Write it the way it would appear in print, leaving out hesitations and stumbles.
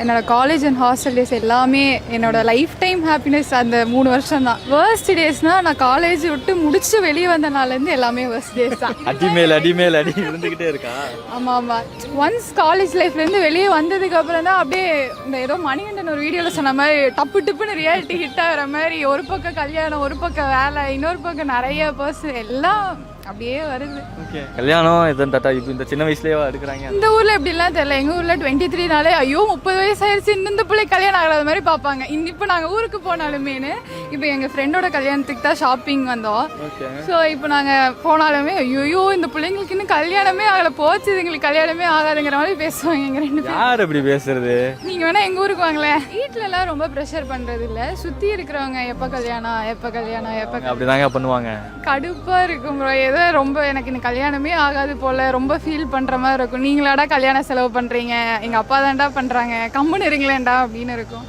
என்னோட college and hostel days எல்லாமே என்னோட லைஃப் டைம் ஹாப்பினஸ் அந்த 3 வருஷம் தான். வேர்ஸ்ட் டேஸ்னால் நான் காலேஜ் விட்டு முடிச்சு வெளியே வந்த நாள்லேருந்து எல்லாமே வேர்ஸ்ட் டேஸ் தான். அடி இருந்துக்கிட்டே இருக்கா? ஆமாம் ஆமாம். ஒன்ஸ் காலேஜ் லைஃப்லேருந்து வெளியே வந்ததுக்கு அப்புறம் தான் அப்படியே இந்த ஏதோ மணிகண்டன் ஒரு வீடியோவில் சொன்ன மாதிரி டப்புன்னு ரியாலிட்டி ஹிட் ஆகிற மாதிரி ஒரு பக்கம் கல்யாணம், ஒரு பக்கம் வேலை, இன்னொரு பக்கம் நிறைய பர்சன் எல்லாம் அப்படியே வருது. ஓகே, கல்யாணம் எதுவும் டாட்டா இப்போ இந்த சின்ன வயசுலேயே எடுக்கிறாங்க. இந்த ஊரில் எப்படிலாம் தெரியல. எங்கள் ஊரில் 23 ஐயோ 30 வயசு ஆயிடுச்சு இந்த பிள்ளை கல்யாணம் ஆகாத மாதிரி பார்ப்பாங்க. இப்போ நாங்கள் ஊருக்கு போனாலுமேனு இப்போ எங்கள் ஃப்ரெண்டோட கல்யாணத்துக்கு தான் ஷாப்பிங் வந்தோம். ஸோ இப்போ நாங்கள் போனாலுமே ஐயோ இந்த பிள்ளைங்களுக்கு இன்னும் கல்யாணமே ஆகலை, போச்சு இதுங்களுக்கு கல்யாணமே ஆகாதுங்கிற மாதிரி பேசுவாங்க. எங்கள் 2 பேரும் யார் அப்படி பேசுறது? நீங்கள் வேணா எங்கள் ஊருக்கு வாங்களேன். வீட்டில எல்லாம் ரொம்ப ப்ரெஷர் பண்ணுறது இல்லை, சுற்றி இருக்கிறவங்க எப்போ கல்யாணம் அப்படிதாங்க பண்ணுவாங்க. கடுப்பாக இருக்கும் ப்ரோ. ஏதோ ரொம்ப எனக்கு இந்த கல்யாணமே ஆகாது போல ரொம்ப ஃபீல் பண்ணுற மாதிரி இருக்கும். நீங்களாடா கல்யாண செலவு பண்ணுறீங்க, எங்கள் அப்பா தான்டா பண்ணுறாங்க, கம்முன்னு இருங்களேன்டா அப்படின்னு இருக்கும்.